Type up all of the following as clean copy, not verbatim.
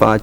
5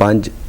5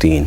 3।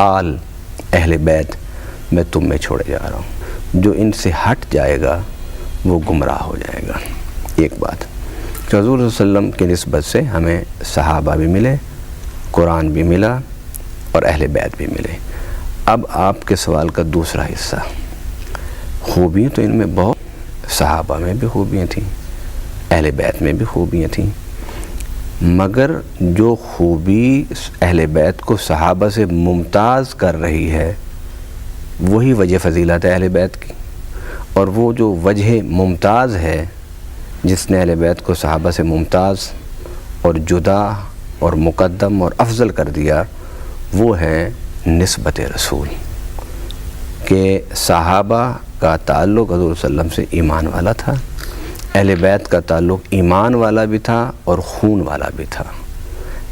آل اہل بیت میں تم میں چھوڑے جا رہا ہوں، جو ان سے ہٹ جائے گا وہ گمراہ ہو جائے گا۔ ایک بات کہ حضور صلی اللہ علیہ وسلم کی نسبت سے ہمیں صحابہ بھی ملے، قرآن بھی ملا اور اہل بیت بھی ملے۔ اب آپ کے سوال کا دوسرا حصہ، خوبیاں تو ان میں بہت، صحابہ میں بھی خوبیاں تھیں، اہل بیت میں بھی خوبیاں تھیں، مگر جو خوبی اہل بیت کو صحابہ سے ممتاز کر رہی ہے وہی وجہ فضیلت ہے اہل بیت کی، اور وہ جو وجہ ممتاز ہے جس نے اہل بیت کو صحابہ سے ممتاز اور جدا اور مقدم اور افضل کر دیا، وہ ہے نسبت رسول، کہ صحابہ کا تعلق حضور صلی اللہ علیہ وسلم سے ایمان والا تھا، اہل بیت کا تعلق ایمان والا بھی تھا اور خون والا بھی تھا،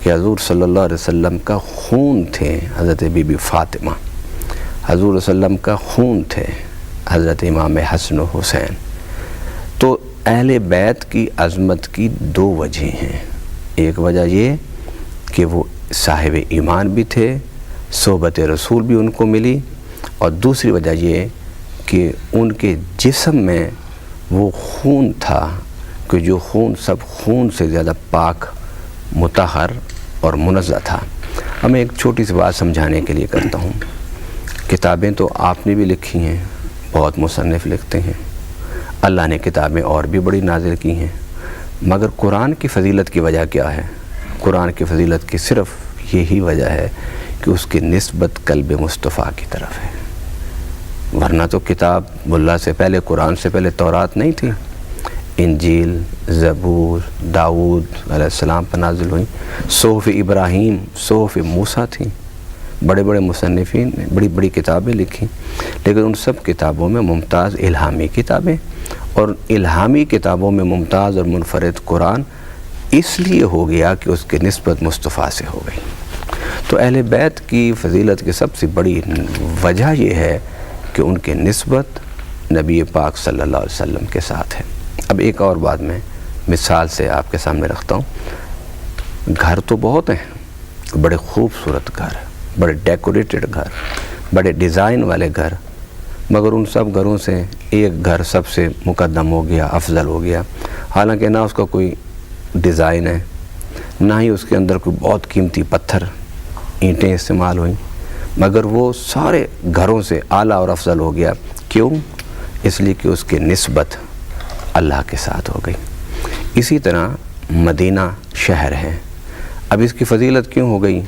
کہ حضور صلی اللہ علیہ وسلم کا خون تھے حضرت بی بی فاطمہ، حضور صلی اللہ علیہ وسلم کا خون تھے حضرت امام حسن و حسین۔ تو اہل بیت کی عظمت کی دو وجہ ہیں، ایک وجہ یہ کہ وہ صاحب ایمان بھی تھے، صحبت رسول بھی ان کو ملی، اور دوسری وجہ یہ کہ ان کے جسم میں وہ خون تھا کہ جو خون سب خون سے زیادہ پاک، مطہر اور منزہ تھا۔ اب میں ایک چھوٹی سی بات سمجھانے کے لیے کرتا ہوں۔ کتابیں تو آپ نے بھی لکھی ہیں، بہت مصنف لکھتے ہیں، اللہ نے کتابیں اور بھی بڑی نازل کی ہیں، مگر قرآن کی فضیلت کی وجہ کیا ہے؟ قرآن کی فضیلت کی صرف یہی وجہ ہے کہ اس کی نسبت قلب مصطفیٰ کی طرف ہے، ورنہ تو کتاب اللہ سے پہلے، قرآن سے پہلے تورات نہیں تھی، انجیل، زبور، داؤد علیہ السلام پر نازل ہوئی، صحف ابراہیم، صحف موسیٰ تھیں، بڑے بڑے مصنفین نے بڑی بڑی کتابیں لکھی، لیکن ان سب کتابوں میں ممتاز الہامی کتابیں، اور الہامی کتابوں میں ممتاز اور منفرد قرآن اس لیے ہو گیا کہ اس کی نسبت مصطفیٰ سے ہو گئی۔ تو اہل بیت کی فضیلت کی سب سے بڑی وجہ یہ ہے کہ ان کی نسبت نبی پاک صلی اللہ علیہ وسلم کے ساتھ ہے۔ اب ایک اور بات میں مثال سے آپ کے سامنے رکھتا ہوں۔ گھر تو بہت ہیں، بڑے خوبصورت گھر، بڑے ڈیکوریٹڈ گھر، بڑے ڈیزائن والے گھر، مگر ان سب گھروں سے ایک گھر سب سے مقدم ہو گیا، افضل ہو گیا، حالانکہ نہ اس کا کوئی ڈیزائن ہے، نہ ہی اس کے اندر کوئی بہت قیمتی پتھر، اینٹیں استعمال ہوئیں، مگر وہ سارے گھروں سے اعلیٰ اور افضل ہو گیا۔ کیوں؟ اس لیے کہ اس کی نسبت اللہ کے ساتھ ہو گئی۔ اسی طرح مدینہ شہر ہے، اب اس کی فضیلت کیوں ہو گئی؟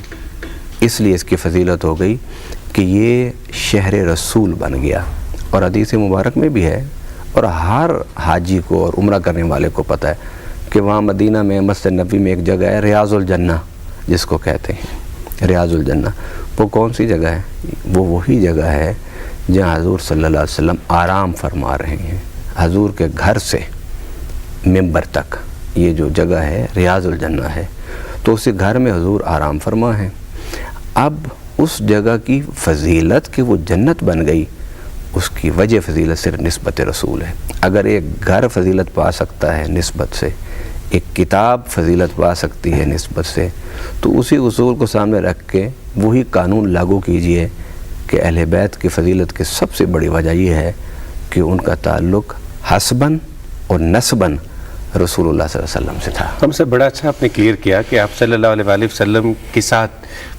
اس لیے اس کی فضیلت ہو گئی کہ یہ شہر رسول بن گیا، اور حدیث مبارک میں بھی ہے، اور ہر حاجی کو اور عمرہ کرنے والے کو پتہ ہے کہ وہاں مدینہ میں مسجد نبوی میں ایک جگہ ہے ریاض الجنہ جس کو کہتے ہیں، ریاض الجنہ۔ وہ کون سی جگہ ہے؟ وہ وہی جگہ ہے جہاں حضور صلی اللہ علیہ وسلم آرام فرما رہے ہیں، حضور کے گھر سے منبر تک یہ جو جگہ ہے ریاض الجنہ ہے، تو اسی گھر میں حضور آرام فرما ہیں۔ اب اس جگہ کی فضیلت کہ وہ جنت بن گئی، اس کی وجہ فضیلت صرف نسبت رسول ہے۔ اگر ایک گھر فضیلت پا سکتا ہے نسبت سے، ایک کتاب فضیلت پا سکتی ہے نسبت سے، تو اسی اصول کو سامنے رکھ کے وہی قانون لاگو کیجئے کہ اہل بیت کی فضیلت کی سب سے بڑی وجہ یہ ہے کہ ان کا تعلق حسباً اور نسباً رسول اللہ صلی اللہ علیہ وسلم سے تھا۔ ہم سے بڑا اچھا آپ نے کلیئر کیا کہ آپ صلی اللہ علیہ وآلہ وسلم کے ساتھ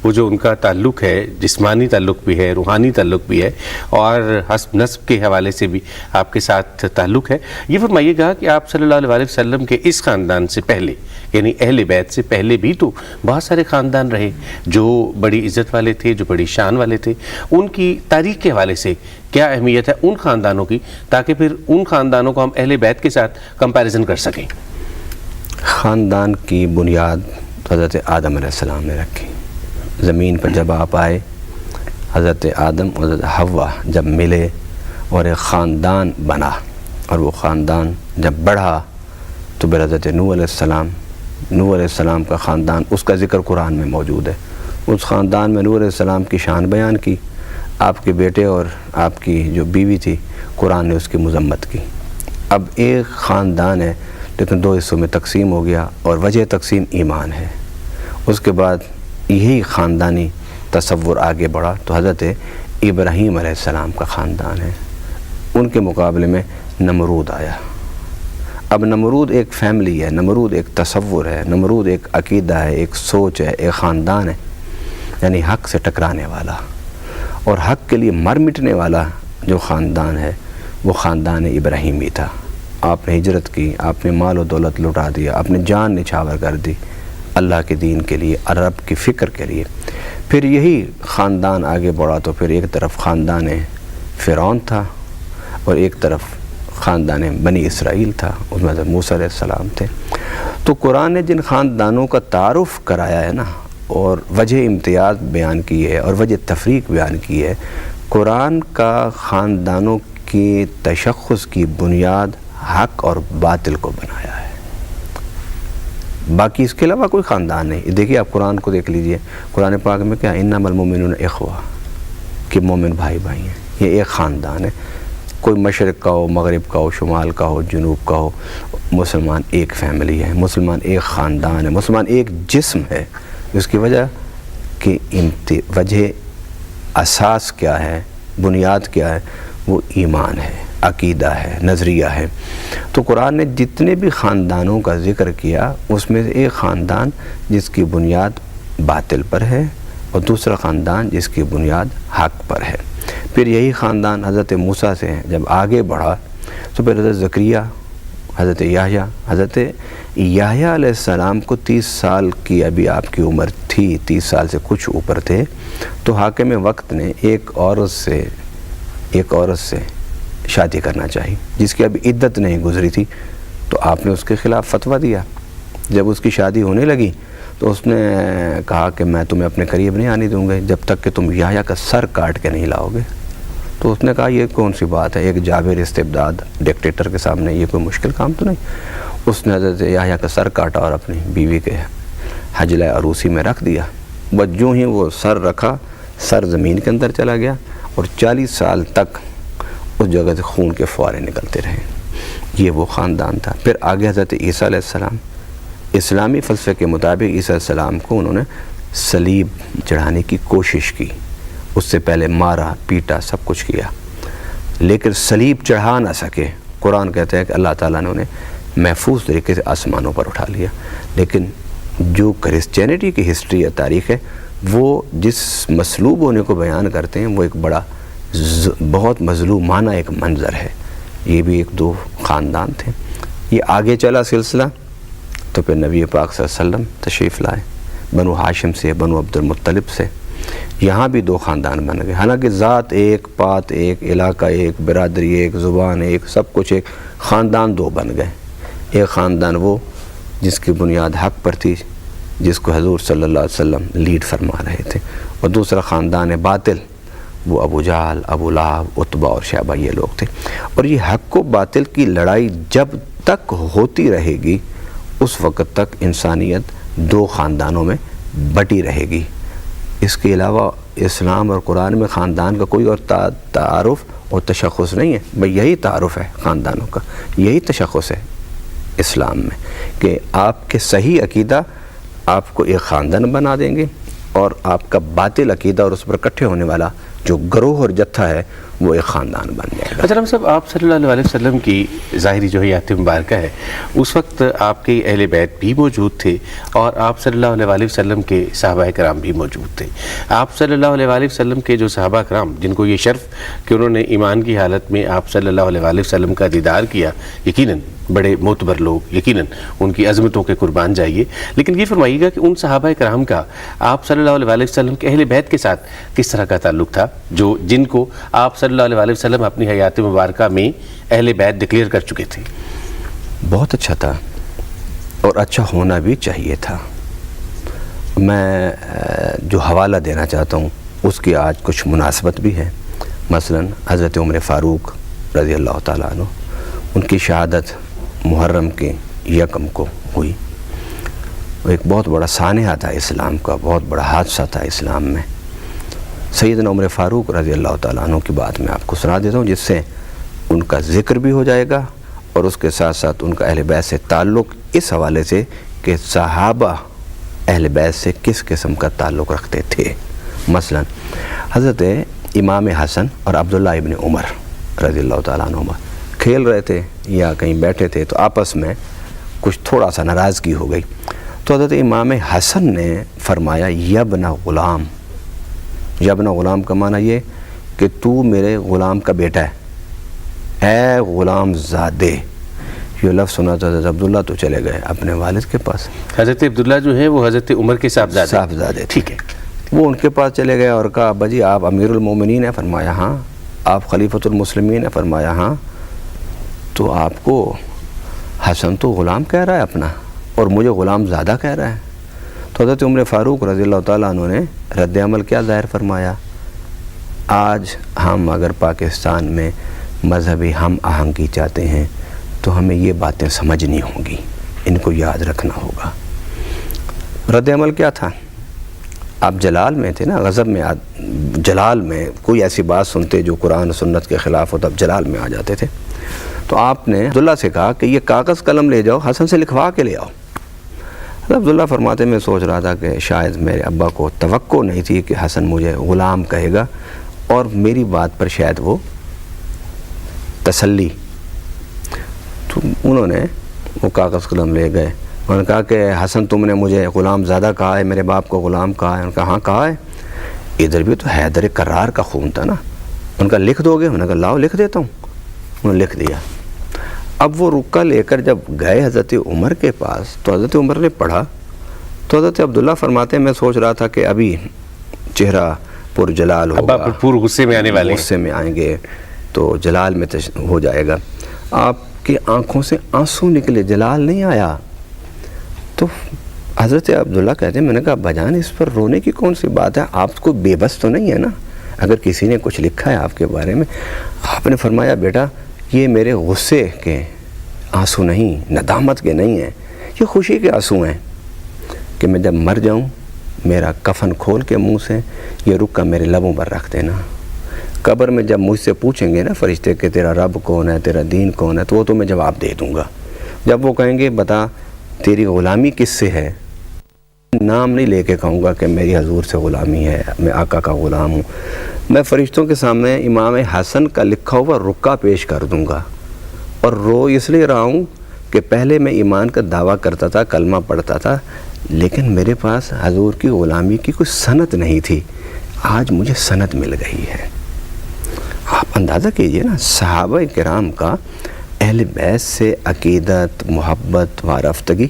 وہ جو ان کا تعلق ہے، جسمانی تعلق بھی ہے، روحانی تعلق بھی ہے، اور حسب نسب کے حوالے سے بھی آپ کے ساتھ تعلق ہے۔ یہ فرمائیے گا کہ آپ صلی اللہ علیہ وآلہ وسلم کے اس خاندان سے پہلے، یعنی اہل بیت سے پہلے بھی تو بہت سارے خاندان رہے جو بڑی عزت والے تھے، جو بڑی شان والے تھے، ان کی تاریخ کے حوالے سے کیا اہمیت ہے ان خاندانوں کی، تاکہ پھر ان خاندانوں کو ہم اہل بیت کے ساتھ کمپیریزن کر سکیں؟ خاندان کی بنیاد حضرت آدم علیہ السلام نے رکھی۔ زمین پر جب آپ آئے، حضرت آدم اور حضرت حوا جب ملے اور ایک خاندان بنا، اور وہ خاندان جب بڑھا تو پھر حضرت نوح علیہ السلام کا خاندان، اس کا ذکر قرآن میں موجود ہے۔ اس خاندان میں نوح علیہ السلام کی شان بیان کی، آپ کے بیٹے اور آپ کی جو بیوی تھی، قرآن نے اس کی مذمت کی۔ اب ایک خاندان ہے لیکن دو حصوں میں تقسیم ہو گیا، اور وجہ تقسیم ایمان ہے۔ اس کے بعد یہی خاندانی تصور آگے بڑھا تو حضرت ابراہیم علیہ السلام کا خاندان ہے، ان کے مقابلے میں نمرود آیا۔ اب نمرود ایک فیملی ہے، نمرود ایک تصور ہے، نمرود ایک عقیدہ ہے، ایک سوچ ہے، ایک خاندان ہے، یعنی حق سے ٹکرانے والا اور حق کے لیے مر مٹنے والا جو خاندان ہے وہ خاندان ابراہیمی تھا۔ آپ نے ہجرت کی، آپ نے مال و دولت لٹا دیا، آپ نے جان نچھاور کر دی اللہ کے دین کے لیے، عرب کی فکر کے لیے۔ پھر یہی خاندان آگے بڑھا تو پھر ایک طرف خاندان فرعون تھا اور ایک طرف خاندان بنی اسرائیل تھا، اس میں حضرت موسیٰ علیہ السلام تھے۔ تو قرآن نے جن خاندانوں کا تعارف کرایا ہے نا اور وجہ امتیاز بیان کی ہے اور وجہ تفریق بیان کی ہے، قرآن کا خاندانوں کی تشخص کی بنیاد حق اور باطل کو بنایا ہے، باقی اس کے علاوہ کوئی خاندان نہیں۔ دیکھیے آپ قرآن کو دیکھ لیجئے، قرآن پاک میں کیا انما المؤمنون اخوہ، کہ مومن بھائی بھائی ہیں، یہ ایک خاندان ہے، کوئی مشرق کا ہو، مغرب کا ہو، شمال کا ہو، جنوب کا ہو، مسلمان ایک فیملی ہے، مسلمان ایک خاندان ہے، مسلمان ایک جسم ہے۔ اس کی وجہ کہ وجہ اساس کیا ہے، بنیاد کیا ہے، وہ ایمان ہے، عقیدہ ہے، نظریہ ہے۔ تو قرآن نے جتنے بھی خاندانوں کا ذکر کیا اس میں سے ایک خاندان جس کی بنیاد باطل پر ہے اور دوسرا خاندان جس کی بنیاد حق پر ہے۔ پھر یہی خاندان حضرت موسیٰ سے جب آگے بڑھا تو پھر حضرت زکریا، حضرت یحییٰ علیہ السلام کو 30 سال کی ابھی آپ کی عمر تھی، 30 سال سے کچھ اوپر تھے، تو حاکم وقت نے ایک عورت سے شادی کرنا چاہی جس کی ابھی عدت نہیں گزری تھی، تو آپ نے اس کے خلاف فتویٰ دیا۔ جب اس کی شادی ہونے لگی تو اس نے کہا کہ میں تمہیں اپنے قریب نہیں آنے دوں گا جب تک کہ تم یحییٰ کا سر کاٹ کے نہیں لاؤ گے۔ تو اس نے کہا یہ کون سی بات ہے، ایک جابر استبداد ڈکٹیٹر کے سامنے یہ کوئی مشکل کام تو نہیں۔ اس نے حضرت یحییٰ کا سر کاٹا اور اپنی بیوی کے حجلہ عروسی میں رکھ دیا۔ بس جو ہی وہ سر رکھا، سر زمین کے اندر چلا گیا اور 40 سال تک اس جگہ سے خون کے فوارے نکلتے رہے۔ یہ وہ خاندان تھا۔ پھر آگے حضرت عیسیٰ علیہ السلام، اسلامی فلسفے کے مطابق عیسیٰ علیہ السلام کو انہوں نے صلیب چڑھانے کی کوشش کی، اس سے پہلے مارا پیٹا سب کچھ کیا، لیکن صلیب چڑھا نہ سکے۔ قرآن کہتا ہے کہ اللہ تعالیٰ نے انہیں محفوظ طریقے سے آسمانوں پر اٹھا لیا۔ لیکن جو کرسچینٹی کی ہسٹری یا تاریخ ہے وہ جس مصلوب ہونے کو بیان کرتے ہیں وہ ایک بڑا بہت مظلومانہ ایک منظر ہے۔ یہ بھی ایک دو خاندان تھے۔ یہ آگے چلا سلسلہ تو پھر نبی پاک صلی اللہ علیہ وسلم تشریف لائے، بنو ہاشم سے، بنو عبد المطلب سے، یہاں بھی دو خاندان بن گئے، حالانکہ ذات ایک، پات ایک، علاقہ ایک، برادری ایک، زبان ایک، سب کچھ ایک، خاندان دو بن گئے۔ ایک خاندان وہ جس کی بنیاد حق پر تھی، جس کو حضور صلی اللہ علیہ وسلم لیڈ فرما رہے تھے، اور دوسرا خاندان باطل، وہ ابو جہل، ابو لہب، عتبہ اور شیبہ یہ لوگ تھے۔ اور یہ حق و باطل کی لڑائی جب تک ہوتی رہے گی اس وقت تک انسانیت دو خاندانوں میں بٹی رہے گی۔ اس کے علاوہ اسلام اور قرآن میں خاندان کا کوئی اور تعارف اور تشخص نہیں ہے، بھئی یہی تعارف ہے خاندانوں کا، یہی تشخص ہے اسلام میں کہ آپ کے صحیح عقیدہ آپ کو ایک خاندان بنا دیں گے اور آپ کا باطل عقیدہ اور اس پر اکٹھے ہونے والا جو گروہ اور جتھا ہے وہ ایک خاندان بن جائے گا۔ اچھا صاحب، آپ صلی اللہ علیہ وسلم کی ظاہری جو حیات مبارکہ ہے اس وقت آپ کے اہل بیت بھی موجود تھے اور آپ صلی اللہ علیہ وسلم کے صحابہ کرام بھی موجود تھے۔ آپ صلی اللہ علیہ وسلم کے جو صحابہ کرام جن کو یہ شرف کہ انہوں نے ایمان کی حالت میں آپ صلی اللہ علیہ وسلم کا دیدار کیا، یقیناً بڑے معتبر لوگ، یقیناً ان کی عظمتوں کے قربان جائیے، لیکن یہ فرمائیے گا کہ ان صحابہ کرام کا آپ صلی اللہ علیہ وسلم کے اہل بیت کے ساتھ کس طرح کا تعلق تھا، جن کو آپ صلی اللہ علیہ وسلم اپنی حیات مبارکہ میں اہل بیت ڈکلیئر کر چکے تھے؟ بہت اچھا تھا اور اچھا ہونا بھی چاہیے تھا۔ میں جو حوالہ دینا چاہتا ہوں اس کی آج کچھ مناسبت بھی ہے۔ مثلا حضرت عمر فاروق رضی اللہ تعالیٰ عنہ، ان کی شہادت محرم کے 1 کو ہوئی۔ وہ ایک بہت بڑا سانحہ تھا اسلام کا، بہت بڑا حادثہ تھا اسلام میں۔ سیدنا عمر فاروق رضی اللہ تعالیٰ عنہ کی بات میں آپ کو سنا دیتا ہوں جس سے ان کا ذکر بھی ہو جائے گا اور اس کے ساتھ ساتھ ان کا اہل بیت سے تعلق اس حوالے سے کہ صحابہ اہل بیت سے کس قسم کا تعلق رکھتے تھے مثلا حضرت امام حسن اور عبداللہ ابن عمر رضی اللہ تعالیٰ عنہما کھیل رہے تھے یا کہیں بیٹھے تھے تو آپس میں کچھ تھوڑا سا ناراضگی ہو گئی، تو حضرت امام حسن نے فرمایا یبن غلام، یبن غلام کا معنی یہ کہ تو میرے غلام کا بیٹا ہے، اے غلام زادے۔ یہ لفظ سنا تو حضرت عبداللہ تو چلے گئے اپنے والد کے پاس۔ حضرت عبداللہ جو ہے وہ حضرت عمر کے صاحبزادے، ٹھیک ہے، وہ ان کے پاس چلے گئے اور کہا ابا جی آپ امیر المومنین ہیں؟ فرمایا ہاں۔ آپ خلیفۃ المسلمین ہیں؟ فرمایا ہاں۔ تو آپ کو حسن تو غلام کہہ رہا ہے اپنا اور مجھے غلام زادہ کہہ رہا ہے۔ تو حضرت عمر فاروق رضی اللہ تعالیٰ عنہ نے رد عمل کیا ظاہر فرمایا، آج ہم اگر پاکستان میں مذہبی ہم آہنگی چاہتے ہیں تو ہمیں یہ باتیں سمجھنی ہوں گی، ان کو یاد رکھنا ہوگا۔ رد عمل کیا تھا؟ آپ جلال میں تھے نا، غضب میں جلال میں کوئی ایسی بات سنتے جو قرآن و سنت کے خلاف ہوتا، اب جلال میں آ جاتے تھے۔ تو آپ نے عبداللہ سے کہا کہ یہ کاغذ قلم لے جاؤ، حسن سے لکھوا کے لے آؤ۔ عبداللہ فرماتے میں سوچ رہا تھا کہ شاید میرے ابا کو توقع نہیں تھی کہ حسن مجھے غلام کہے گا اور میری بات پر شاید وہ تسلی۔ تو انہوں نے وہ کاغذ قلم لے گئے، انہوں نے کہا کہ حسن تم نے مجھے غلام زادہ کہا ہے، میرے باپ کو غلام کہا ہے؟ انہوں نے کہا ہاں کہا ہے۔ ادھر بھی تو حیدر کرار کا خون تھا نا، ان کا لکھ دو گے؟ انہوں نے کہا لاؤ لکھ دیتا ہوں۔ انہوں نے لکھ دیا۔ اب وہ رکا لے کر جب گئے حضرت عمر کے پاس تو حضرت عمر نے پڑھا تو حضرت عبداللہ فرماتے ہیں میں سوچ رہا تھا کہ ابھی چہرہ پر جلال ہوگا، ابا پور غصے میں آنے والے، غصے میں آئیں گے تو جلال میں ہو جائے گا۔ آپ کی آنکھوں سے آنسو نکلے، جلال نہیں آیا۔ تو حضرت عبداللہ کہتے ہیں میں نے کہا بجان اس پر رونے کی کون سی بات ہے، آپ کو بے بس تو نہیں ہے نا اگر کسی نے کچھ لکھا ہے آپ کے بارے میں؟ آپ نے فرمایا بیٹا یہ میرے غصے کے آنسو نہیں، ندامت کے نہیں ہیں، یہ خوشی کے آنسو ہیں کہ میں جب مر جاؤں میرا کفن کھول کے منہ سے یہ رکا میرے لبوں پر رکھ دینا۔ قبر میں جب مجھ سے پوچھیں گے نا فرشتے کہ تیرا رب کون ہے، تیرا دین کون ہے، تو وہ تو میں جواب دے دوں گا۔ جب وہ کہیں گے بتا تیری غلامی کس سے ہے، نام نہیں لے کے کہوں گا کہ میری حضور سے غلامی ہے، میں آقا کا غلام ہوں، میں فرشتوں کے سامنے امام حسن کا لکھا ہوا رکا پیش کر دوں گا۔ اور رو اس لیے رہا ہوں کہ پہلے میں ایمان کا دعویٰ کرتا تھا، کلمہ پڑھتا تھا، لیکن میرے پاس حضور کی غلامی کی کوئی سند نہیں تھی، آج مجھے سند مل گئی ہے۔ آپ اندازہ کیجئے نا صحابہ کرام کا اہل بیت سے عقیدت، محبت، وارفتگی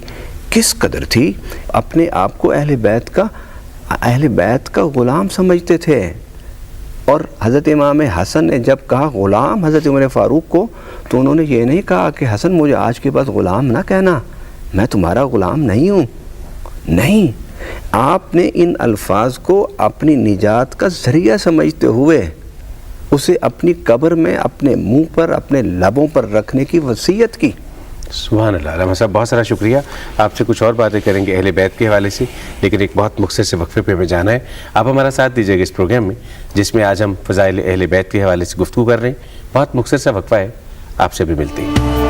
کس قدر تھی، اپنے آپ کو اہل بیت کا غلام سمجھتے تھے۔ اور حضرت امام حسن نے جب کہا غلام حضرت عمر فاروق کو تو انہوں نے یہ نہیں کہا کہ حسن مجھے آج کے بعد غلام نہ کہنا، میں تمہارا غلام نہیں ہوں، نہیں، آپ نے ان الفاظ کو اپنی نجات کا ذریعہ سمجھتے ہوئے اسے اپنی قبر میں اپنے منہ پر اپنے لبوں پر رکھنے کی وصیت کی۔ سبحان اللہ۔ علامہ صاحب بہت سارا شکریہ، آپ سے کچھ اور باتیں کریں گے اہل بیت کے حوالے سے، لیکن ایک بہت مختصر سے وقفے پہ ہمیں جانا ہے۔ آپ ہمارا ساتھ دیجیے گا اس پروگرام میں جس میں آج ہم فضائل اہل بیت کے حوالے سے گفتگو کر رہے ہیں۔ بہت مختصر سا وقفہ ہے، آپ سے بھی ملتے ہیں۔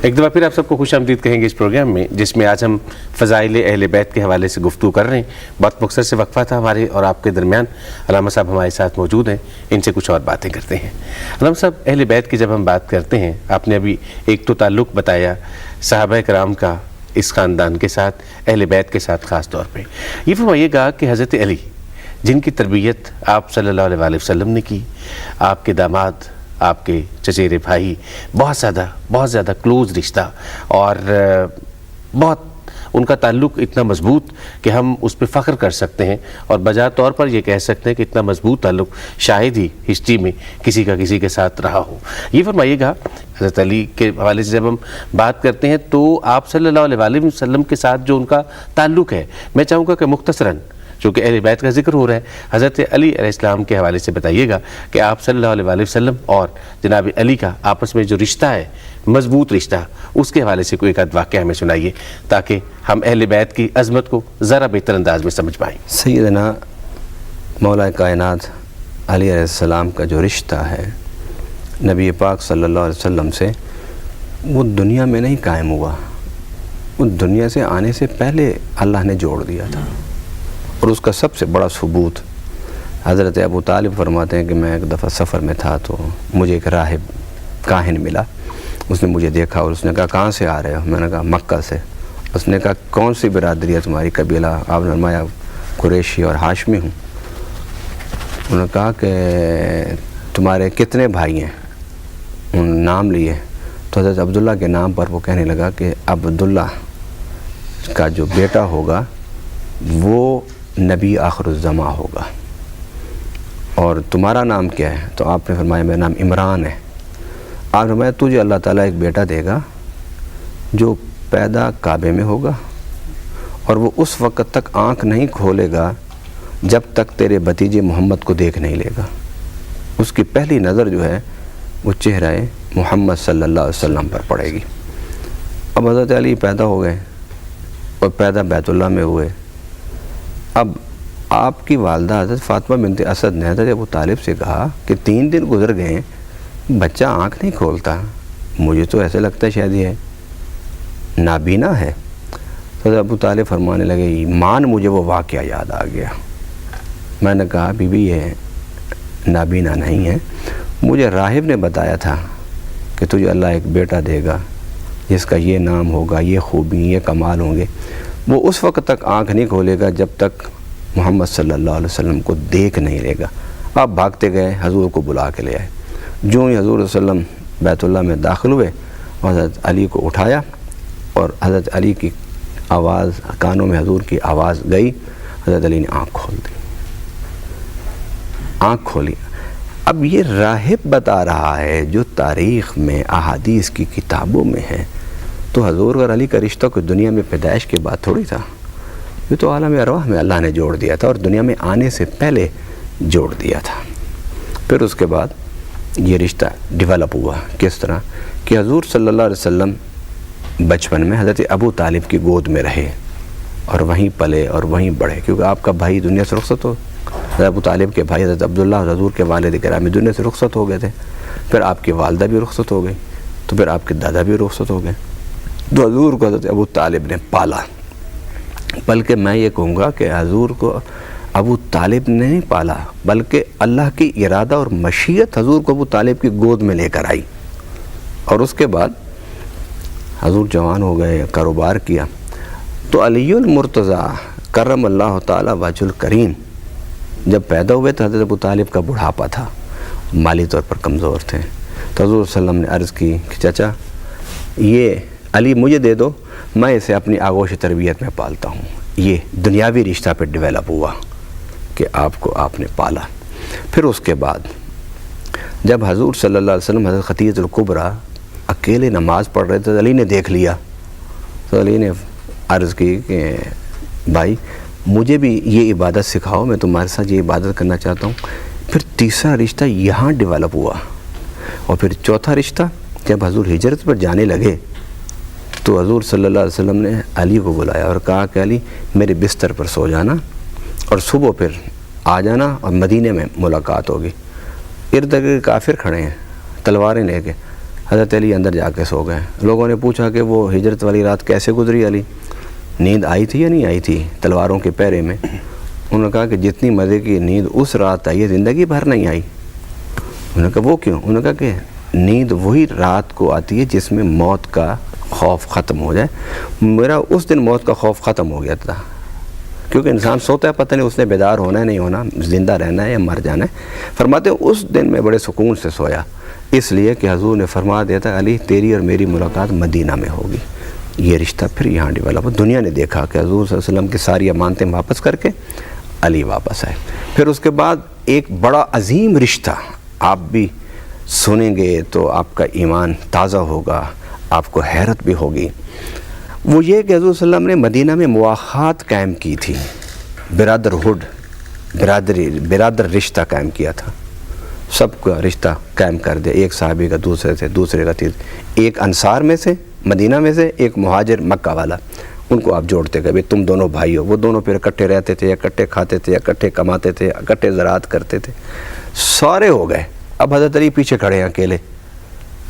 ایک دفعہ پھر آپ سب کو خوش آمدید کہیں گے اس پروگرام میں جس میں آج ہم فضائل اہل بیت کے حوالے سے گفتگو کر رہے ہیں۔ بہت مختصر سے وقفہ تھا ہمارے اور آپ کے درمیان، علامہ صاحب ہمارے ساتھ موجود ہیں، ان سے کچھ اور باتیں کرتے ہیں۔ علامہ صاحب اہل بیت کی جب ہم بات کرتے ہیں، آپ نے ابھی ایک تو تعلق بتایا صحابہ کرام کا اس خاندان کے ساتھ، اہل بیت کے ساتھ خاص طور پہ، یہ فرمائیے گا کہ حضرت علی جن کی تربیت آپ صلی اللہ علیہ وسلم نے کی، آپ کے داماد، آپ کے چچیرے بھائی، بہت زیادہ کلوز رشتہ اور بہت ان کا تعلق اتنا مضبوط کہ ہم اس پہ فخر کر سکتے ہیں اور بجا طور پر یہ کہہ سکتے ہیں کہ اتنا مضبوط تعلق شاید ہی ہسٹری میں کسی کا کسی کے ساتھ رہا ہو۔ یہ فرمائیے گا حضرت علی کے حوالے سے جب ہم بات کرتے ہیں تو آپ صلی اللہ علیہ وسلم کے ساتھ جو ان کا تعلق ہے، میں چاہوں گا کہ مختصراً چونکہ اہل بیت کا ذکر ہو رہا ہے، حضرت علی علیہ السلام کے حوالے سے بتائیے گا کہ آپ صلی اللہ علیہ وسلم اور جناب علی کا آپس میں جو رشتہ ہے، مضبوط رشتہ، اس کے حوالے سے کوئی ایک واقعہ ہمیں سنائیے تاکہ ہم اہل بیت کی عظمت کو ذرا بہتر انداز میں سمجھ پائیں۔ سیدنا مولا کائنات علی علیہ السلام کا جو رشتہ ہے نبی پاک صلی اللہ علیہ وسلم سے، وہ دنیا میں نہیں قائم ہوا، وہ دنیا سے آنے سے پہلے اللہ نے جوڑ دیا تھا۔ اور اس کا سب سے بڑا ثبوت حضرت ابو طالب فرماتے ہیں کہ میں ایک دفعہ سفر میں تھا تو مجھے ایک راہب کاہن ملا، اس نے مجھے دیکھا اور اس نے کہا کہاں سے آ رہے ہو؟ میں نے کہا مکہ سے۔ اس نے کہا کون سی برادری ہے تمہاری، قبیلہ؟ آپ نے فرمایا قریشی اور ہاشمی ہوں۔ انہوں نے کہا کہ تمہارے کتنے بھائی ہیں؟ انہوں نے نام لیے تو حضرت عبداللہ کے نام پر وہ کہنے لگا کہ عبداللہ کا جو بیٹا ہوگا وہ نبی آخر الزماں ہوگا، اور تمہارا نام کیا ہے؟ تو آپ نے فرمایا میرا نام عمران ہے۔ آپ نے فرمایا تجھے اللہ تعالیٰ ایک بیٹا دے گا جو پیدا کعبے میں ہوگا، اور وہ اس وقت تک آنکھ نہیں کھولے گا جب تک تیرے بھتیجے محمد کو دیکھ نہیں لے گا۔ اس کی پہلی نظر جو ہے وہ چہرہ محمد صلی اللہ علیہ وسلم پر پڑے گی۔ اب حضرت علی پیدا ہو گئے اور پیدا بیت اللہ میں ہوئے۔ اب آپ کی والدہ حضرت فاطمہ بنت اسد نے حضرت ابو طالب سے کہا کہ 3 دن گزر گئے، بچہ آنکھ نہیں کھولتا، مجھے تو ایسے لگتا ہے شاید یہ نابینا ہے۔ تو حضرت ابو طالب فرمانے لگے ایمان مجھے وہ واقعہ یاد آ گیا۔ میں نے کہا بی بی یہ نابینا نہیں ہے، مجھے راہب نے بتایا تھا کہ تجھے اللہ ایک بیٹا دے گا جس کا یہ نام ہوگا، یہ خوبی، یہ کمال ہوں گے۔ وہ اس وقت تک آنکھ نہیں کھولے گا جب تک محمد صلی اللہ علیہ وسلم کو دیکھ نہیں لے گا۔ آپ بھاگتے گئے، حضور کو بلا کے لے آئے۔ جو ہی حضور صلی اللہ علیہ وسلم بیت اللہ میں داخل ہوئے، حضرت علی کو اٹھایا اور حضرت علی کی آواز کانوں میں حضور کی آواز گئی، حضرت علی نے آنکھ کھول دی، آنکھ کھولی۔ اب یہ راہب بتا رہا ہے جو تاریخ میں احادیث کی کتابوں میں ہے، تو حضور اور علی کا رشتہ کوئی دنیا میں پیدائش کے بعد تھوڑی تھا، یہ تو عالم ارواح میں اللہ نے جوڑ دیا تھا اور دنیا میں آنے سے پہلے جوڑ دیا تھا۔ پھر اس کے بعد یہ رشتہ ڈیولپ ہوا، کس طرح کہ حضور صلی اللہ علیہ وسلم بچپن میں حضرت ابو طالب کی گود میں رہے اور وہیں پلے اور وہیں بڑھے، کیونکہ آپ کا بھائی دنیا سے رخصت ہو، حضرت ابو طالب کے بھائی حضرت عبداللہ اور حضور کے والد گرامی دنیا سے رخصت ہو گئے تھے۔ پھر آپ کی والدہ بھی رخصت ہو گئی، تو پھر آپ کے دادا بھی رخصت ہو گئے، تو حضور کو حضرت ابو طالب نے پالا۔ بلکہ میں یہ کہوں گا کہ حضور کو ابو طالب نے نہیں پالا، بلکہ اللہ کی ارادہ اور مشیت حضور کو ابو طالب کی گود میں لے کر آئی۔ اور اس کے بعد حضور جوان ہو گئے، کاروبار کیا، تو علی المرتضیٰ کرم اللہ تعالی وجہ الکریم جب پیدا ہوئے تو حضرت ابو طالب کا بڑھاپا تھا، مالی طور پر کمزور تھے، تو حضور صلی اللہ علیہ وسلم نے عرض کی کہ چچا یہ علی مجھے دے دو، میں اسے اپنی آغوش تربیت میں پالتا ہوں۔ یہ دنیاوی رشتہ پہ ڈیولپ ہوا کہ آپ نے پالا۔ پھر اس کے بعد جب حضور صلی اللہ علیہ وسلم حضرت خدیجہ الکبریٰ اکیلے نماز پڑھ رہے تھے، علی نے دیکھ لیا، تو علی نے عرض کی کہ بھائی مجھے بھی یہ عبادت سکھاؤ، میں تمہارے ساتھ یہ عبادت کرنا چاہتا ہوں۔ پھر تیسرا رشتہ یہاں ڈیولپ ہوا، اور پھر چوتھا رشتہ جب حضور ہجرت پر جانے لگے تو حضور صلی اللہ علیہ وسلم نے علی کو بلایا اور کہا کہ علی میرے بستر پر سو جانا اور صبح پھر آ جانا اور مدینے میں ملاقات ہوگی۔ ارد گرد کافر کھڑے ہیں تلواریں لے کے، حضرت علی اندر جا کے سو گئے۔ لوگوں نے پوچھا کہ وہ ہجرت والی رات کیسے گزری علی، نیند آئی تھی یا نہیں آئی تھی تلواروں کے پہرے میں؟ انہوں نے کہا کہ جتنی مزے کی نیند اس رات آئی ہے زندگی بھر نہیں آئی۔ انہوں نے کہا وہ کیوں؟ انہوں نے کہا کہ نیند وہی رات کو آتی ہے جس میں موت کا خوف ختم ہو جائے۔ میرا اس دن موت کا خوف ختم ہو گیا تھا، کیونکہ انسان سوتا ہے پتہ نہیں اس نے بیدار ہونا ہے نہیں ہونا، زندہ رہنا ہے یا مر جانا ہے۔ فرماتے ہیں اس دن میں بڑے سکون سے سویا، اس لیے کہ حضور نے فرما دیا تھا علی تیری اور میری ملاقات مدینہ میں ہوگی۔ یہ رشتہ پھر یہاں ڈیولپ ہوا۔ دنیا نے دیکھا کہ حضور صلی اللہ علیہ وسلم کی ساری امانتیں واپس کر کے علی واپس آئے۔ پھر اس کے بعد ایک بڑا عظیم رشتہ آپ بھی سنیں گے تو آپ کا ایمان تازہ ہوگا، آپ کو حیرت بھی ہوگی۔ وہ یہ کہ حضور صلی اللہ علیہ وسلم نے مدینہ میں مواخات قائم کی تھی، برادرہڈ، برادر رشتہ قائم کیا تھا، سب کا رشتہ قائم کر دیا، ایک صحابی کا دوسرے سے، دوسرے کا تیسرے، ایک انصار میں سے مدینہ میں سے، ایک مہاجر مکہ والا، ان کو آپ جوڑتے گئے، تم دونوں بھائی ہو۔ وہ دونوں پھر اکٹھے رہتے تھے، اکٹھے کھاتے تھے، اکٹھے کماتے تھے، اکٹھے زراعت کرتے تھے، سارے ہو گئے۔ اب حضرت علی پیچھے کھڑے ہیں اکیلے،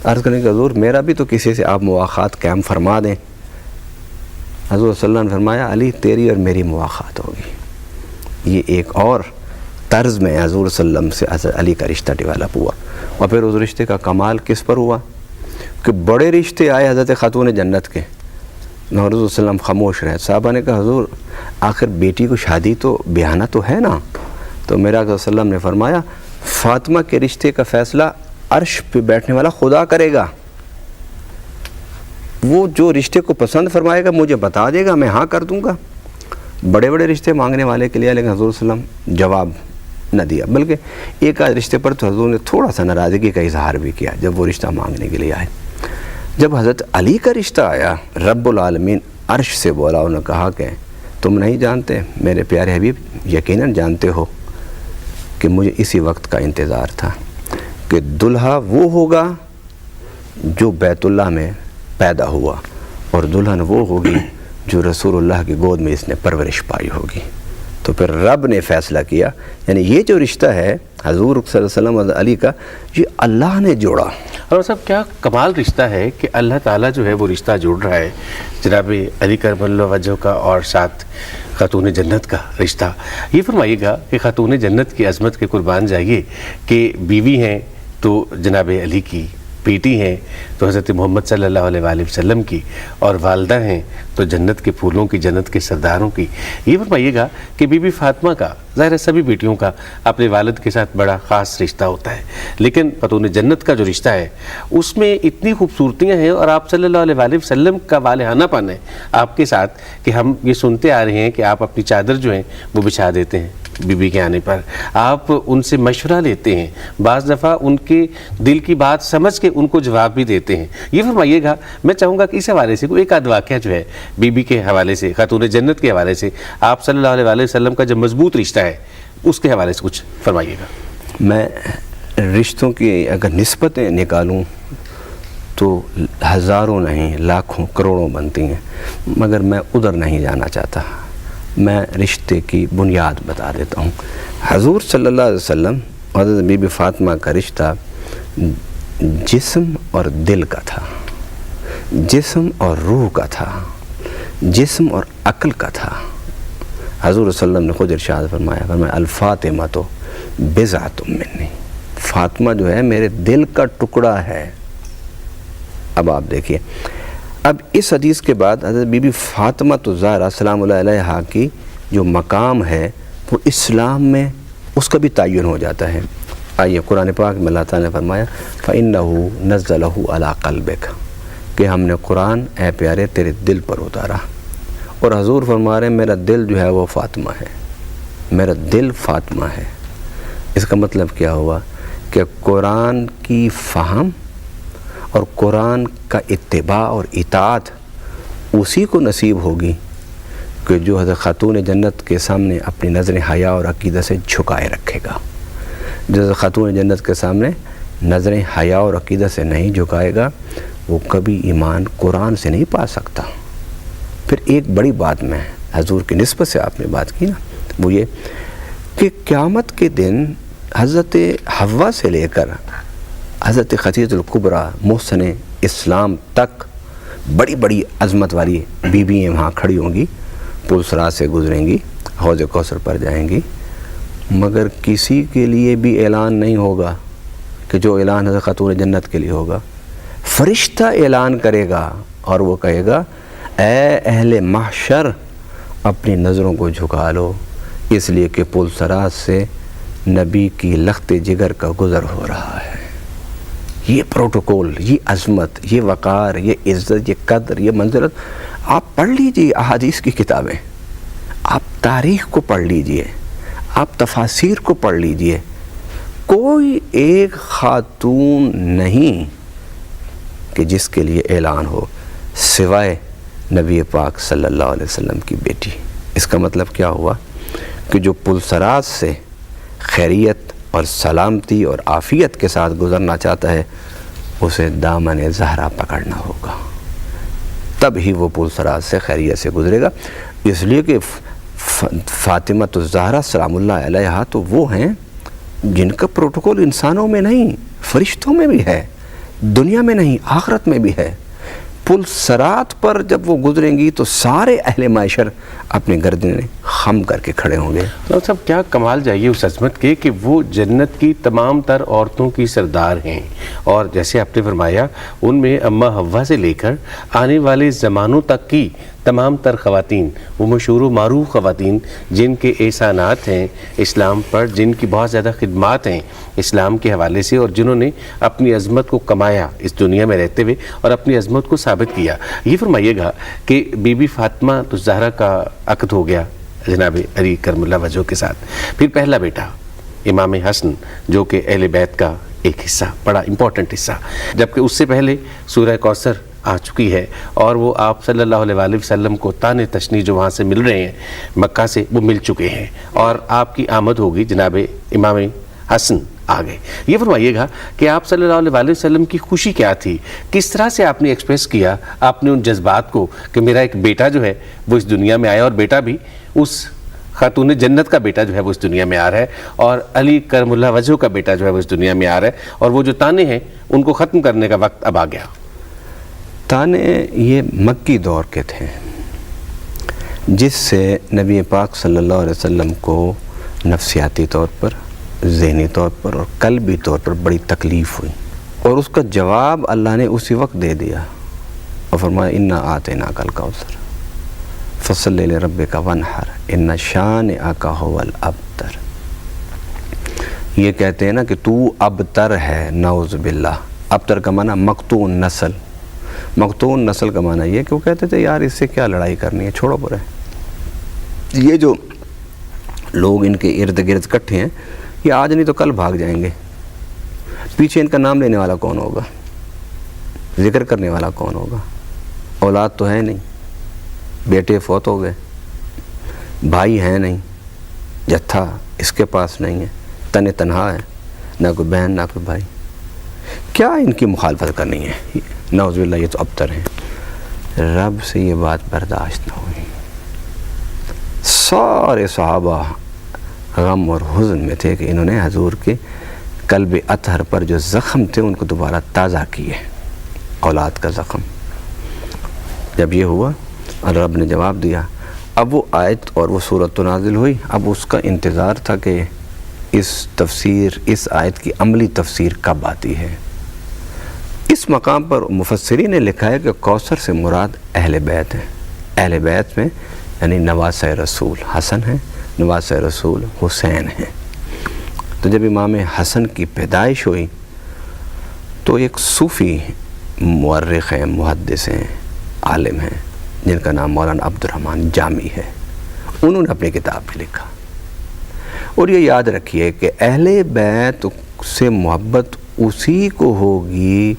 عرض کرنے کہ حضور میرا بھی تو کسی سے آپ مواخات قائم فرما دیں۔ حضور صلی اللہ علیہ وسلم نے فرمایا علی تیری اور میری مواخات ہوگی۔ یہ ایک اور طرز میں حضور صلی اللہ علیہ وسلم سے حضرت علی کا رشتہ ڈیولپ ہوا، اور پھر اس رشتے کا کمال کس پر ہوا کہ بڑے رشتے آئے حضرت خاتون جنت کے، حضور صلی اللہ علیہ وسلم خاموش رہے۔ صحابہ نے کہا حضور آخر بیٹی کو شادی تو بیاہنا تو ہے نا؟ تو میرا صلی اللہ علیہ وسلم نے فرمایا فاطمہ کے رشتے کا فیصلہ عرش پہ بیٹھنے والا خدا کرے گا، وہ جو رشتے کو پسند فرمائے گا مجھے بتا دے گا، میں ہاں کر دوں گا۔ بڑے بڑے رشتے مانگنے والے کے لیے، لیکن حضور صلی اللہ علیہ وسلم جواب نہ دیا، بلکہ ایک آدھ رشتے پر تو حضور نے تھوڑا سا ناراضگی کا اظہار بھی کیا جب وہ رشتہ مانگنے کے لیے آئے۔ جب حضرت علی کا رشتہ آیا، رب العالمین عرش سے بولا، انہوں نے کہا کہ تم نہیں جانتے میرے پیارے حبیب، یقیناً جانتے ہو کہ مجھے اسی وقت کا انتظار تھا کہ دلہا وہ ہوگا جو بیت اللہ میں پیدا ہوا، اور دلہن وہ ہوگی جو رسول اللہ کی گود میں اس نے پرورش پائی ہوگی۔ تو پھر رب نے فیصلہ کیا، یعنی یہ جو رشتہ ہے حضور صلی اللہ علیہ وسلم اور علی کا، یہ اللہ نے جوڑا۔ اور صاحب کیا کمال رشتہ ہے کہ اللہ تعالیٰ جو ہے وہ رشتہ جوڑ رہا ہے جناب علی کرم اللہ وجہ کا اور ساتھ خاتون جنت کا رشتہ۔ یہ فرمائیے گا کہ خاتون جنت کی عظمت کے قربان جائیے کہ بیوی ہیں تو جناب علی کی، بیٹی ہیں تو حضرت محمد صلی اللہ علیہ وآلہ وسلم کی، اور والدہ ہیں تو جنت کے پھولوں کی، جنت کے سرداروں کی۔ یہ فرمائیے گا کہ بی بی فاطمہ کا، ظاہر ہے سبھی بیٹیوں کا اپنے والد کے ساتھ بڑا خاص رشتہ ہوتا ہے، لیکن خاتون جنت کا جو رشتہ ہے اس میں اتنی خوبصورتیاں ہیں، اور آپ صلی اللہ علیہ وآلہ وسلم کا والہانہ پن ہے آپ کے ساتھ کہ ہم یہ سنتے آ رہے ہیں کہ آپ اپنی چادر جو ہیں وہ بچھا دیتے ہیں بی بی کے آنے پر، آپ ان سے مشورہ لیتے ہیں، بعض دفعہ ان کے دل کی بات سمجھ کے ان کو جواب بھی دیتے ہیں۔ یہ فرمائیے گا، میں چاہوں گا کہ اس حوالے سے کوئی ایک آدھ واقعہ جو ہے بی بی کے حوالے سے، خاتون جنت کے حوالے سے، آپ صلی اللہ علیہ وآلہ وسلم کا جو مضبوط رشتہ ہے اس کے حوالے سے کچھ فرمائیے گا۔ میں رشتوں کی اگر نسبتیں نکالوں تو ہزاروں نہیں لاکھوں کروڑوں بنتی ہیں، مگر میں ادھر نہیں جانا چاہتا۔ میں رشتے کی بنیاد بتا دیتا ہوں۔ حضور صلی اللہ علیہ وسلم اور حضرت بی بی فاطمہ کا رشتہ جسم اور دل کا تھا، جسم اور روح کا تھا، جسم اور عقل کا تھا۔ حضور صلی اللہ علیہ وسلم نے خود ارشاد فرمایا الفاطمہ تو بضعۃ منی، فاطمہ جو ہے میرے دل کا ٹکڑا ہے۔ اب آپ دیکھیے، اب اس حدیث کے بعد حضرت بی بی فاطمہ تو زہرا سلام اللہ علیہا کی جو مقام ہے وہ اسلام میں اس کا بھی تعین ہو جاتا ہے۔ آئیے قرآن پاک میں اللہ تعالیٰ نے فرمایا فَإِنَّهُ نَزَّلَهُ عَلَىٰ قَلْبِكَ، کہ ہم نے قرآن اے پیارے تیرے دل پر اتارا۔ اور حضور فرما رہے ہیں میرا دل جو ہے وہ فاطمہ ہے، میرا دل فاطمہ ہے۔ اس کا مطلب کیا ہوا کہ قرآن کی فہم اور قرآن کا اتباع اور اطاعت اسی کو نصیب ہوگی کہ جو حضرت خاتون جنت کے سامنے اپنی نظر حیا اور عقیدہ سے جھکائے رکھے گا۔ جو حضرت خاتون جنت کے سامنے نظر حیا اور عقیدہ سے نہیں جھکائے گا وہ کبھی ایمان قرآن سے نہیں پا سکتا۔ پھر ایک بڑی بات میں حضور کی نسبت سے آپ نے بات کی نا، وہ یہ کہ قیامت کے دن حضرت حوا سے لے کر حضرت خدیجہ الکبریٰ محسن اسلام تک بڑی بڑی عظمت والی بیویاں وہاں کھڑی ہوں گی، پل صراط سے گزریں گی، حوض کوثر پر جائیں گی، مگر کسی کے لیے بھی اعلان نہیں ہوگا کہ جو اعلان حضرت خاتون جنت کے لیے ہوگا۔ فرشتہ اعلان کرے گا اور وہ کہے گا اے اہل محشر اپنی نظروں کو جھکا لو، اس لیے کہ پل صراط سے نبی کی لخت جگر کا گزر ہو رہا ہے۔ یہ پروٹوکول، یہ عظمت، یہ وقار، یہ عزت، یہ قدر، یہ منزلت آپ پڑھ لیجئے احادیث کی کتابیں، آپ تاریخ کو پڑھ لیجئے، آپ تفاسیر کو پڑھ لیجئے، کوئی ایک خاتون نہیں کہ جس کے لیے اعلان ہو سوائے نبی پاک صلی اللہ علیہ وسلم کی بیٹی۔ اس کا مطلب کیا ہوا کہ جو پل صراط سے خیریت اور سلامتی اور عافیت کے ساتھ گزرنا چاہتا ہے اسے دامن زہرا پکڑنا ہوگا۔ تب ہی وہ پل صراط سے خیریت سے گزرے گا. اس لیے کہ فاطمہ الزہرا سلام اللہ علیہا تو وہ ہیں جن کا پروٹوکول انسانوں میں نہیں فرشتوں میں بھی ہے, دنیا میں نہیں آخرت میں بھی ہے. پل صراط پر جب وہ گزریں گی تو سارے اہل معاشر اپنے گردنیں خم کر کے کھڑے ہوں گے. صاحب کیا کمال جائیے اس عظمت کے کہ وہ جنت کی تمام تر عورتوں کی سردار ہیں, اور جیسے آپ نے فرمایا ان میں اماں حوا سے لے کر آنے والے زمانوں تک کی تمام تر خواتین, وہ مشہور و معروف خواتین جن کے احسانات ہیں اسلام پر, جن کی بہت زیادہ خدمات ہیں اسلام کے حوالے سے, اور جنہوں نے اپنی عظمت کو کمایا اس دنیا میں رہتے ہوئے اور اپنی عظمت کو ثابت کیا. یہ فرمائیے گا کہ بی بی فاطمہ الزہرا کا عقد ہو گیا جناب علی کرم اللہ وجہہ کے ساتھ, پھر پہلا بیٹا امام حسن جو کہ اہل بیت کا ایک حصہ, بڑا امپورٹنٹ حصہ, جبکہ اس سے پہلے سورہ کوثر آ چکی ہے, اور وہ آپ صلی اللہ علیہ وآلہ وسلم کو تانے تشنی جو وہاں سے مل رہے ہیں مکہ سے وہ مل چکے ہیں, اور آپ کی آمد ہوگی جناب امام حسن آ گئے. یہ فرمائیے گا کہ آپ صلی اللہ علیہ وآلہ وسلم کی خوشی کیا تھی, کس طرح سے آپ نے ایکسپریس کیا آپ نے ان جذبات کو کہ میرا ایک بیٹا جو ہے وہ اس دنیا میں آیا, اور بیٹا بھی اس خاتون جنت کا بیٹا جو ہے وہ اس دنیا میں آ رہا ہے, اور علی کرم اللہ وجہہ کا بیٹا جو ہے وہ اس دنیا میں آ رہا ہے, اور وہ جو تانے ہیں ان کو ختم کرنے کا وقت اب آ گیا. تانے یہ مکی دور کے تھے جس سے نبی پاک صلی اللہ علیہ وسلم کو نفسیاتی طور پر, ذہنی طور پر اور قلبی طور پر بڑی تکلیف ہوئی, اور اس کا جواب اللہ نے اسی وقت دے دیا اور فرمایا انا آتیناک الکوثر فصلی لربک وانحر ان شانئک هو الابتر. یہ کہتے ہیں نا کہ تو ابتر ہے, نعوذ باللہ. ابتر کا معنی مقطوع نسل, مقطوع نسل کا معنی یہ کہ وہ کہتے تھے یار اس سے کیا لڑائی کرنی ہے, چھوڑو پرے. یہ جو لوگ ان کے ارد گرد اکٹھے ہیں یہ آج نہیں تو کل بھاگ جائیں گے, پیچھے ان کا نام لینے والا کون ہوگا, ذکر کرنے والا کون ہوگا, اولاد تو ہے نہیں, بیٹے فوت ہو گئے, بھائی ہیں نہیں, جتھا اس کے پاس نہیں ہے, تن تنہا ہے, نہ کوئی بہن نہ کوئی بھائی, کیا ان کی مخالفت کرنی ہے, نعوذ باللہ یہ تو ابتر ہیں. رب سے یہ بات برداشت نہ ہوئی, سارے صحابہ غم اور حزن میں تھے کہ انہوں نے حضور کے قلب اطہر پر جو زخم تھے ان کو دوبارہ تازہ کیے, اولاد کا زخم. جب یہ ہوا اور رب نے جواب دیا, اب وہ آیت اور وہ صورت تو نازل ہوئی, اب اس کا انتظار تھا کہ اس آیت کی عملی تفسیر کب آتی ہے. اس مقام پر مفسرین نے لکھا ہے کہ کوثر سے مراد اہل بیت ہیں. اہل بیت میں یعنی نواسہ رسول حسن ہیں, نواسہ رسول حسین ہیں. تو جب امام حسن کی پیدائش ہوئی تو ایک صوفی مورخ ہیں, محدث ہیں, عالم ہیں جن کا نام مولانا عبد الرحمن جامی ہے, انہوں نے اپنی کتاب میں لکھا. اور یہ یاد رکھیے کہ اہل بیت سے محبت اسی کو ہوگی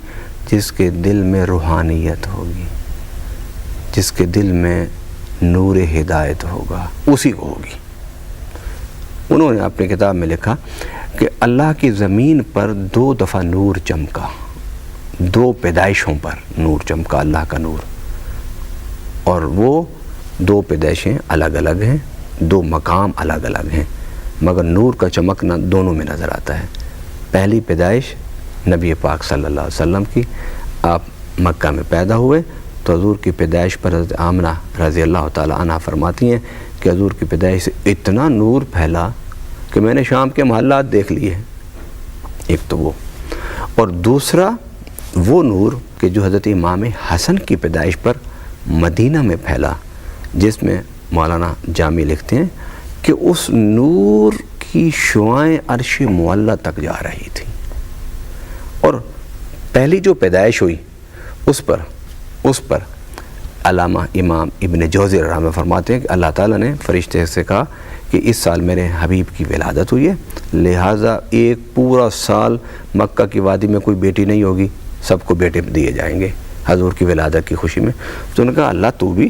جس کے دل میں روحانیت ہوگی, جس کے دل میں نور ہدایت ہوگا, اسی کو ہوگی. انہوں نے اپنی کتاب میں لکھا کہ اللہ کی زمین پر 2 دفعہ نور چمکا, 2 پیدائشوں پر نور چمکا, اللہ کا نور, اور وہ 2 پیدائشیں الگ الگ ہیں, 2 مقام الگ الگ ہیں, مگر نور کا چمکنا دونوں میں نظر آتا ہے. پہلی پیدائش نبی پاک صلی اللہ علیہ وسلم کی, آپ مکہ میں پیدا ہوئے تو حضور کی پیدائش پر حضرت آمنہ رضی اللہ تعالی عنہ فرماتی ہیں کہ حضور کی پیدائش سے اتنا نور پھیلا کہ میں نے شام کے محلات دیکھ لیے. ایک تو وہ, اور دوسرا وہ نور کہ جو حضرت امام حسن کی پیدائش پر مدینہ میں پھیلا, جس میں مولانا جامی لکھتے ہیں کہ اس نور کی شعائیں عرش معلی تک جا رہی تھی. اور پہلی جو پیدائش ہوئی اس پر علامہ امام ابن جوزی رحمہ اللہ فرماتے ہیں کہ اللہ تعالیٰ نے فرشتے سے کہا کہ اس سال میرے حبیب کی ولادت ہوئی ہے, لہٰذا ایک پورا سال مکہ کی وادی میں کوئی بیٹی نہیں ہوگی, سب کو بیٹے دیے جائیں گے حضور کی ولادت کی خوشی میں. تو انہوں نے کہا اللہ تو بھی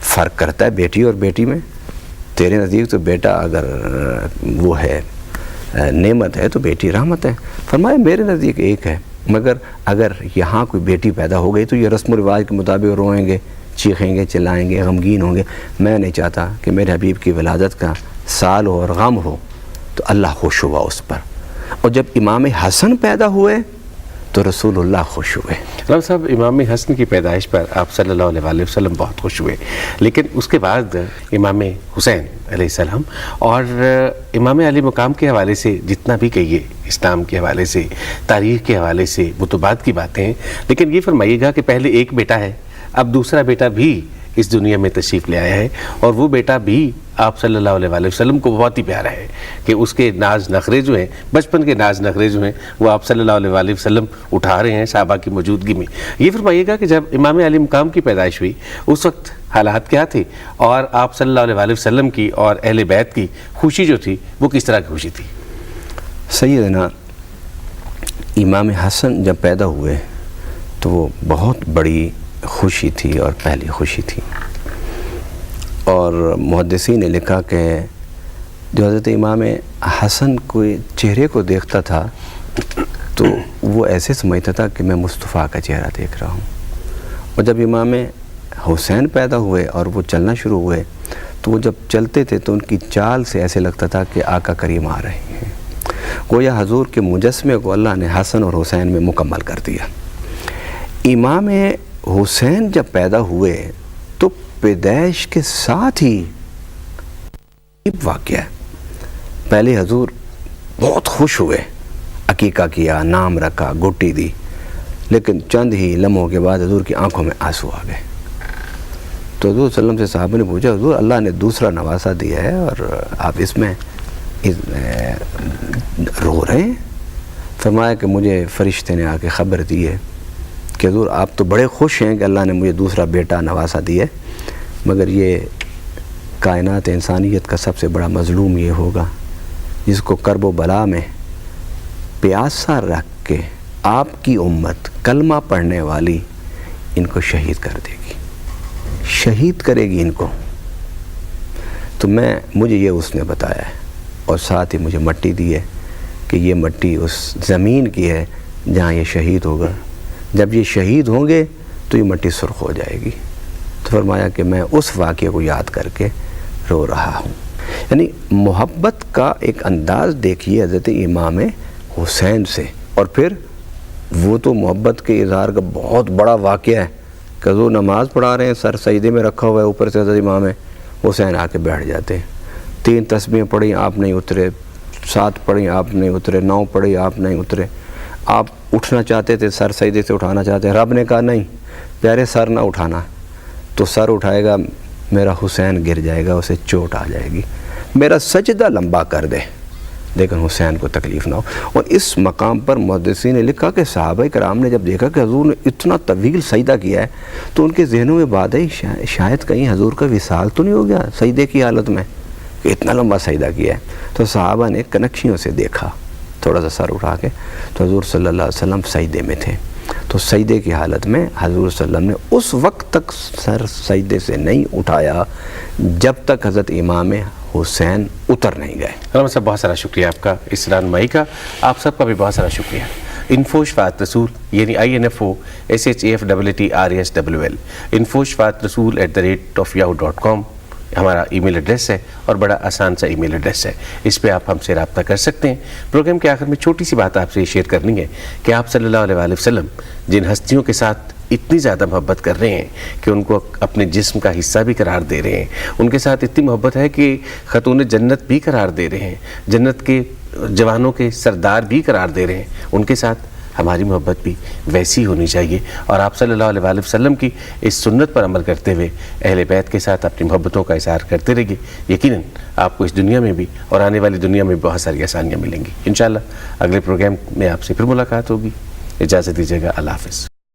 فرق کرتا ہے بیٹی اور بیٹی میں, تیرے نزدیک تو بیٹا اگر وہ ہے نعمت ہے تو بیٹی رحمت ہے. فرمایا میرے نزدیک ایک ہے, مگر اگر یہاں کوئی بیٹی پیدا ہو گئی تو یہ رسم و رواج کے مطابق روئیں گے چیخیں گے، چلائیں گے، غمگین ہوں گے. میں نہیں چاہتا کہ میرے حبیب کی ولادت کا سال ہو اور غم ہو تو اللہ خوش ہوا اس پر. اور جب امام حسن پیدا ہوئے تو رسول اللہ خوش ہوئے. علامہ صاحب، امام حسن کی پیدائش پر آپ صلی اللہ علیہ وسلم بہت خوش ہوئے، لیکن اس کے بعد امام حسین علیہ السلام اور امام علی مقام کے حوالے سے جتنا بھی کہیے، اسلام کے حوالے سے، تاریخ کے حوالے سے، وہ تو بعد کی باتیں ہیں، لیکن یہ فرمائیے گا کہ پہلے ایک بیٹا ہے، اب دوسرا بیٹا بھی اس دنیا میں تشریف لے آیا ہے، اور وہ بیٹا بھی آپ صلی اللہ علیہ وسلم کو بہت ہی پیارا ہے کہ اس کے ناز نخرے جو ہیں، بچپن کے ناز نخرے جو ہیں، وہ آپ صلی اللہ علیہ وسلم اٹھا رہے ہیں صحابہ کی موجودگی میں. یہ فرمائیے گا کہ جب امام علی مقام کی پیدائش ہوئی اس وقت حالات کیا تھے، اور آپ صلی اللہ علیہ وسلم کی اور اہل بیت کی خوشی جو تھی وہ کس طرح کی خوشی تھی؟ سیدنا امام حسن جب پیدا ہوئے تو وہ بہت بڑی خوشی تھی اور پہلی خوشی تھی. اور محدثین نے لکھا کہ جو حضرت امام حسن کو چہرے کو دیکھتا تھا تو وہ ایسے سمجھتا تھا کہ میں مصطفیٰ کا چہرہ دیکھ رہا ہوں. اور جب امام حسین پیدا ہوئے اور وہ چلنا شروع ہوئے تو وہ جب چلتے تھے تو ان کی چال سے ایسے لگتا تھا کہ آقا کریم آ رہے ہیں. گویا حضور کے مجسمے کو اللہ نے حسن اور حسین میں مکمل کر دیا. امام حسین جب پیدا ہوئے تو پیدائش کے ساتھ ہی واقعہ ہے. پہلے حضور بہت خوش ہوئے، عقیقہ کیا، نام رکھا، گٹی دی، لیکن چند ہی لمحوں کے بعد حضور کی آنکھوں میں آنسو آ گئے. تو حضور صلی اللہ علیہ وسلم سے صحابہ نے پوچھا، حضور اللہ نے دوسرا نواسا دیا ہے اور آپ اس میں رو رہے ہیں؟ فرمایا کہ مجھے فرشتے نے آ کے خبر دی ہے کہ حضور آپ تو بڑے خوش ہیں کہ اللہ نے مجھے دوسرا بیٹا نواسا دیا ہے، مگر یہ کائنات انسانیت کا سب سے بڑا مظلوم یہ ہوگا جس کو کرب و بلا میں پیاسا رکھ کے آپ کی امت کلمہ پڑھنے والی ان کو شہید کر دے گی، شہید کرے گی ان کو. تو مجھے یہ اس نے بتایا ہے، اور ساتھ ہی مجھے مٹی دی ہے کہ یہ مٹی اس زمین کی ہے جہاں یہ شہید ہوگا. جب یہ شہید ہوں گے تو یہ مٹی سرخ ہو جائے گی. تو فرمایا کہ میں اس واقعے کو یاد کر کے رو رہا ہوں. یعنی محبت کا ایک انداز دیکھیے حضرت امام حسین سے. اور پھر وہ تو محبت کے اظہار کا بہت بڑا واقعہ ہے کہ حضور نماز پڑھا رہے ہیں، سر سجدے میں رکھا ہوا ہے، اوپر سے حضرت امام حسین آ کے بیٹھ جاتے ہیں. 3 تسبیحیں پڑھی آپ نہیں اترے، 7 پڑھی آپ نہیں اترے، 9 پڑھی آپ نہیں اترے. آپ اٹھنا چاہتے تھے، سر سجدے سے اٹھانا چاہتے ہیں، رب نے کہا نہیں پیارے سر نہ اٹھانا، تو سر اٹھائے گا میرا حسین گر جائے گا، اسے چوٹ آ جائے گی، میرا سجدہ لمبا کر دے لیکن حسین کو تکلیف نہ ہو. اور اس مقام پر محدثین نے لکھا کہ صحابہ کرام نے جب دیکھا کہ حضور نے اتنا طویل سجدہ کیا ہے تو ان کے ذہنوں میں بات آئی شاید کہیں حضور کا وصال تو نہیں ہو گیا سجدے کی حالت میں کہ اتنا لمبا سجدہ کیا ہے. تو صحابہ نے کنکشیوں سے دیکھا تھوڑا سا سر اٹھا کے تو حضور صلی اللہ علیہ وسلم سجدے میں تھے. تو سجدے کی حالت میں حضور صلی اللہ علیہ وسلم نے اس وقت تک سر سجدے سے نہیں اٹھایا جب تک حضرت امام حسین اتر نہیں گئے. علامہ صاحب بہت سارا شکریہ آپ کا اس رہنمائی کا، آپ سب کا بھی بہت سارا شکریہ. انفو شفاعت رسول یعنی INFO SHAFRESWL info-rasool@yahoo.com ہمارا ای میل ایڈریس ہے اور بڑا آسان سا ای میل ایڈریس ہے. اس پہ آپ ہم سے رابطہ کر سکتے ہیں. پروگرام کے آخر میں چھوٹی سی بات آپ سے شیئر کرنی ہے کہ آپ صلی اللہ علیہ وسلم جن ہستیوں کے ساتھ اتنی زیادہ محبت کر رہے ہیں کہ ان کو اپنے جسم کا حصہ بھی قرار دے رہے ہیں، ان کے ساتھ اتنی محبت ہے کہ خاتون جنت بھی قرار دے رہے ہیں، جنت کے جوانوں کے سردار بھی قرار دے رہے ہیں، ان کے ساتھ ہماری محبت بھی ویسی ہونی چاہیے. اور آپ صلی اللہ علیہ وسلم کی اس سنت پر عمل کرتے ہوئے اہل بیت کے ساتھ اپنی محبتوں کا اظہار کرتے رہیے. یقیناً آپ کو اس دنیا میں بھی اور آنے والی دنیا میں بہت ساری آسانیاں ملیں گی. انشاءاللہ اگلے پروگرام میں آپ سے پھر ملاقات ہوگی. اجازت دیجیے گا. اللہ حافظ.